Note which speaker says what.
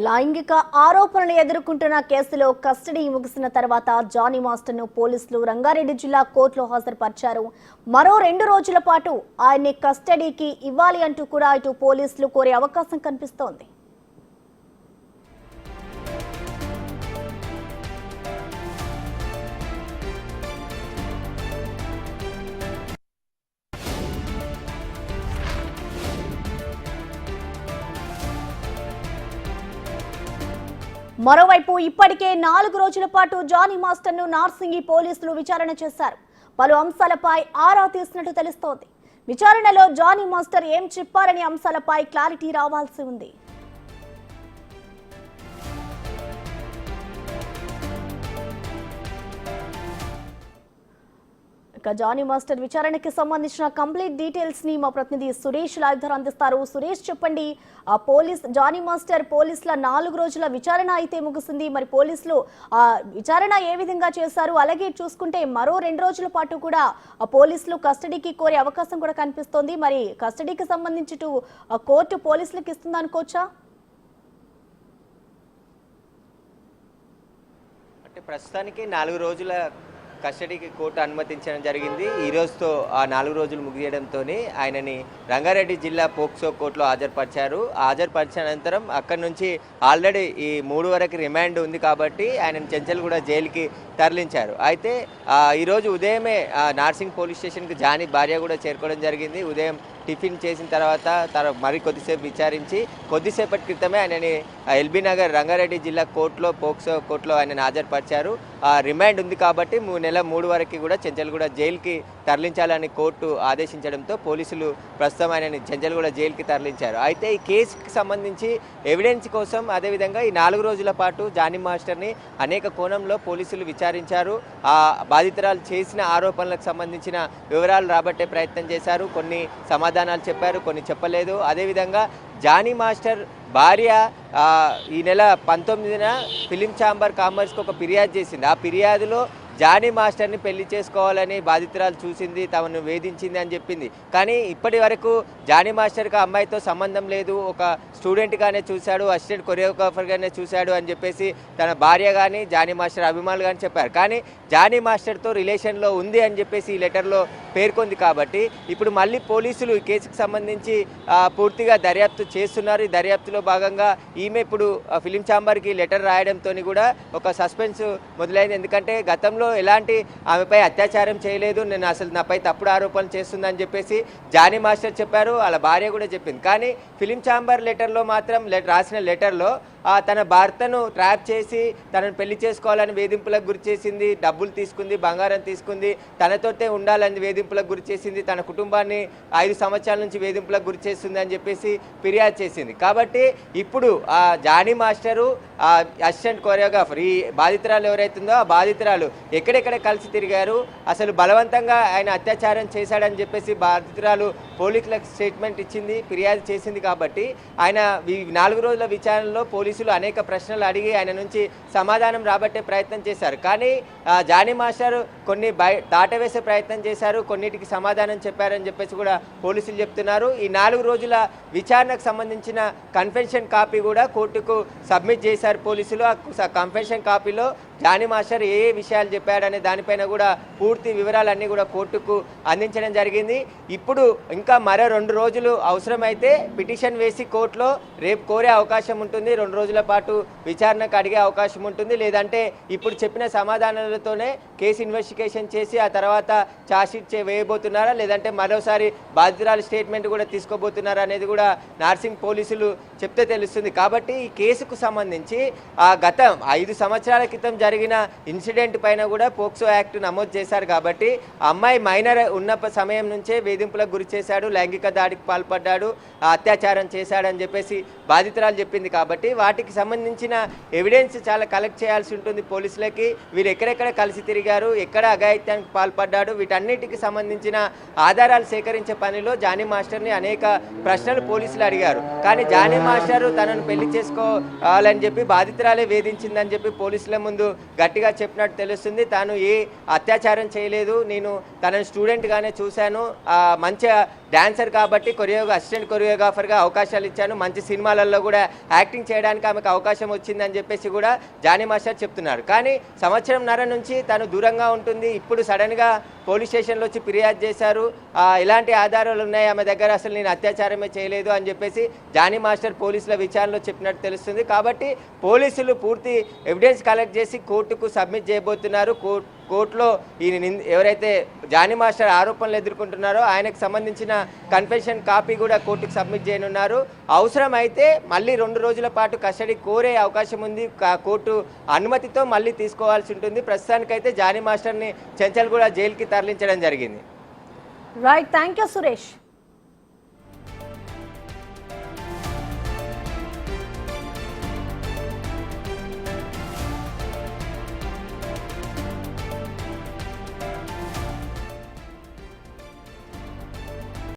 Speaker 1: లైంగిక ఆరోపణలు ఎదుర్కొంటున్న కేసులో కస్టడీ ముగిసిన తర్వాత జానీ మాస్టర్ను పోలీసులు రంగారెడ్డి జిల్లా కోర్టులో హాజరుపరిచారు. మరో 2 రోజుల పాటు ఆయన్ని కస్టడీకి ఇవ్వాలి అంటూ కూడా ఇటు పోలీసులు కోరే అవకాశం కనిపిస్తోంది. మరోవైపు ఇప్పటికే 4 రోజుల పాటు జానీ మాస్టర్ను నార్సింగి పోలీసులు విచారణ చేశారు. పలు అంశాలపై ఆరా తీసినట్టు తెలుస్తోంది. విచారణలో జానీ మాస్టర్ ఏం చెప్పారనే అంశాలపై క్లారిటీ రావాల్సి ఉంది. జానీ మాస్టర్ విచారణకి సంబంధించిన కంప్లీట్ డీటెయిల్స్ ని మా ప్రతినిధి సురేష్ లైవ్ ద్వారా అందిస్తారు. సురేష్, చెప్పండి, జానీ మాస్టర్ పోలీసుల 4 రోజుల విచారణ అయితే ముగిసింది. మరి పోలీసులు విచారణ ఏ విధంగా చేశారు? అలాగే చూసుకుంటే మరో 2 రోజుల పాటు కూడా పోలీసులు కస్టడీకి కోరే అవకాశం కూడా కనిపిస్తోంది. మరి కస్టడీకి సంబంధించి కోర్టు పోలీసులకు ఇస్తుంది అనుకోవచ్చా?
Speaker 2: అంటే ప్రస్తుతానికి 4 రోజుల కస్టడీకి కోర్టు అనుమతించడం జరిగింది. ఈ రోజుతో ఆ 4 రోజులు ముగియడంతో ఆయనని రంగారెడ్డి జిల్లా పోక్సో కోర్టులో హాజరుపరిచారు. హాజరుపరిచిన అనంతరం అక్కడి నుంచి ఆల్రెడీ ఈ 3 వరకు రిమాండ్ ఉంది కాబట్టి ఆయనను చెంచల్గూడ జైలుకి తరలించారు. అయితే ఈరోజు ఉదయమే నార్సింగ్ పోలీస్ స్టేషన్కి జానీ భార్య కూడా చేరుకోవడం జరిగింది. ఉదయం టిఫిన్ చేసిన తర్వాత మరి కొద్దిసేపు విచారించి కొద్దిసేపటి క్రితమే ఆయనని ఎల్బీ నగర్ రంగారెడ్డి జిల్లా కోర్టులో పోక్సో కోర్టులో ఆయనను హాజరుపరిచారు. రిమాండ్ ఉంది కాబట్టి నెల 3 వరకు కూడా చెంచల్గూడ జైలుకి తరలించాలని కోర్టు ఆదేశించడంతో పోలీసులు ప్రస్తుతం ఆయనని చెంచల్గూడ జైలుకి తరలించారు. అయితే ఈ కేసుకి సంబంధించి ఎవిడెన్స్ కోసం అదేవిధంగా ఈ 4 రోజుల పాటు జానీ మాస్టర్ని అనేక కోణంలో పోలీసులు విచారించారు. ఆ బాధితురాలు చేసిన ఆరోపణలకు సంబంధించిన వివరాలు రాబట్టే ప్రయత్నం చేశారు. కొన్ని సమాధానాలు చెప్పారు, కొన్ని చెప్పలేదు. అదేవిధంగా జానీ మాస్టర్ భార్య ఈ నెల 19న ఫిలిం ఛాంబర్ కామర్స్కి ఒక ఫిర్యాదు చేసింది. ఆ ఫిర్యాదులో జానీ మాస్టర్ని పెళ్లి చేసుకోవాలని బాధితురాలు చూసింది, తమను వేధించింది అని చెప్పింది. కానీ ఇప్పటి వరకు జానీ మాస్టర్కి అమ్మాయితో సంబంధం లేదు, ఒక స్టూడెంట్గానే చూశాడు, అసిస్టెంట్ కొరియోగ్రాఫర్గానే చూశాడు అని చెప్పేసి తన భార్య కానీ జానీ మాస్టర్ అభిమానులు కానీ చెప్పారు. కానీ జానీ మాస్టర్తో రిలేషన్లో ఉంది అని చెప్పేసి ఈ లెటర్లో పేర్కొంది. కాబట్టి ఇప్పుడు మళ్ళీ పోలీసులు ఈ కేసుకు సంబంధించి పూర్తిగా దర్యాప్తు చేస్తున్నారు. ఈ దర్యాప్తులో భాగంగా ఈమె ఇప్పుడు ఫిలిం ఛాంబర్కి లెటర్ రాయడంతో కూడా ఒక సస్పెన్స్ మొదలైంది. ఎందుకంటే గతంలో ఎలాంటి ఆమెపై అత్యాచారం చేయలేదు, నేను అసలు నాపై తప్పుడు ఆరోపణలు చేస్తుందని చెప్పేసి జానీ మాస్టర్ చెప్పారు, వాళ్ళ భార్య కూడా చెప్పింది. కానీ ఫిలిం ఛాంబర్ లెటర్లో మాత్రం రాసిన లెటర్లో తన భర్తను ట్రాప్ చేసి తనను పెళ్లి చేసుకోవాలని వేధింపులకు గురి చేసింది, డబ్బులు తీసుకుంది, బంగారం తీసుకుంది, తనతోటే ఉండాలని వేధింపులకు గురి చేసింది, తన కుటుంబాన్ని 5 సంవత్సరాల నుంచి వేధింపులకు గురి చేస్తుంది అని చెప్పేసి ఫిర్యాదు చేసింది. కాబట్టి ఇప్పుడు జానీ మాస్టరు అసిస్టెంట్ కొరియోగ్రాఫర్ ఈ బాధితురాలు ఎవరైతుందో ఆ బాధితురాలు ఎక్కడెక్కడ కలిసి తిరిగారు, అసలు బలవంతంగా ఆయన అత్యాచారం చేశాడని చెప్పేసి బాధితురాలు పోలీసులకు స్టేట్మెంట్ ఇచ్చింది, ఫిర్యాదు చేసింది. కాబట్టి ఆయన ఈ 4 రోజుల విచారణలో పోలీసులు అనేక ప్రశ్నలు అడిగి ఆయన నుంచి సమాధానం రాబట్టే ప్రయత్నం చేశారు. కానీ జానీ మాస్టర్ కొన్ని దాటవేసే ప్రయత్నం చేశారు, కొన్నిటికి సమాధానం చెప్పారని చెప్పేసి కూడా పోలీసులు చెప్తున్నారు. ఈ 4 రోజుల విచారణకు సంబంధించిన కన్ఫెషన్ కాపీ కూడా కోర్టుకు సబ్మిట్ చేశారు పోలీసులు. ఆ కన్ఫెషన్ కాపీలో జానీ మాస్టర్ ఏ విషయాలు చెప్పాడనే దానిపైన కూడా పూర్తి వివరాలన్నీ కూడా కోర్టుకు అందించడం జరిగింది. ఇప్పుడు ఇంకా మరో 2 రోజులు అవసరమైతే పిటిషన్ వేసి కోర్టులో రేపు కోరే అవకాశం ఉంటుంది. 2 రోజుల పాటు విచారణకు అడిగే అవకాశం ఉంటుంది. లేదంటే ఇప్పుడు చెప్పిన సమాధానాలతోనే కేసు ఇన్వెస్టిగేషన్ చేసి ఆ తర్వాత ఛార్జ్షీట్ వేయబోతున్నారా, లేదంటే మరోసారి బాధితురాలు స్టేట్మెంట్ కూడా తీసుకోబోతున్నారా అనేది కూడా నార్సింగ్ పోలీసులు చెప్తే తెలుస్తుంది. కాబట్టి ఈ కేసుకు సంబంధించి గత 5 సంవత్సరాల క్రితం జరిగిన ఇన్సిడెంట్ పైన కూడా పోక్సో యాక్ట్ నమోదు చేశారు. కాబట్టి అమ్మాయి మైనర్ ఉన్న సమయం నుంచే వేధింపులకు గురి చేశాడు, లైంగిక దాడికి పాల్పడ్డాడు, అత్యాచారం చేశాడని చెప్పేసి బాధితురాలు చెప్పింది. కాబట్టి వాటికి సంబంధించిన ఎవిడెన్స్ చాలా కలెక్ట్ చేయాల్సి ఉంటుంది పోలీసులకి. వీరు ఎక్కడెక్కడ కలిసి తిరిగారు, ఎక్కడ అఘాయిత్యానికి పాల్పడ్డాడు, వీటన్నిటికి సంబంధించిన ఆధారాలు సేకరించే పనిలో జానీ మాస్టర్ని అనేక ప్రశ్నలు పోలీసులు అడిగారు. కానీ జానీ మాస్టర్ తనను పెళ్లి చేసుకోవాలని చెప్పి బాధితురాలే వేధించిందని చెప్పి పోలీసుల ముందు గట్టిగా చెప్పినట్టు తెలుస్తుంది. తాను ఏ అత్యాచారం చేయలేదు, నేను తనను స్టూడెంట్గానే చూశాను, మంచిగా డాన్సర్ కాబట్టి అసిస్టెంట్ కొరియోగ్రాఫర్గా అవకాశాలు ఇచ్చాను, మంచి సినిమాలలో కూడా యాక్టింగ్ చేయడానికి ఆమెకు అవకాశం వచ్చిందని చెప్పేసి కూడా జానీ మాస్టర్ చెప్తున్నారు. కానీ సంవత్సరంన్నర నుంచి తను దూరంగా ఉంటుంది. ఇప్పుడు సడన్గా పోలీస్ స్టేషన్లో వచ్చి ఫిర్యాదు చేశారు. ఎలాంటి ఆధారాలు ఉన్నాయి ఆమె దగ్గర, అసలు నేను అత్యాచారమే చేయలేదు అని చెప్పేసి జానీ మాస్టర్ పోలీసుల విచారణలో చెప్పినట్టు తెలుస్తుంది. కాబట్టి పోలీసులు పూర్తి ఎవిడెన్స్ కలెక్ట్ చేసి కోర్టుకు సబ్మిట్ చేయబోతున్నారు. కోర్టులో ఎవరైతే జానీ మాస్టర్ ఆరోపణలు ఎదుర్కొంటున్నారో ఆయనకు సంబంధించిన కన్ఫెషన్ కాపీ కూడా కోర్టుకు సబ్మిట్ చేయనున్నారు. అవసరం అయితే మళ్ళీ 2 రోజుల పాటు కస్టడీ కోరే అవకాశం ఉంది. కోర్టు అనుమతితో మళ్ళీ తీసుకోవాల్సి ఉంటుంది. ప్రస్తుతానికైతే జానీ మాస్టర్ని చెంచల్గూడ జైలుకి తరలించడం జరిగింది.
Speaker 1: Right, thank you Suresh.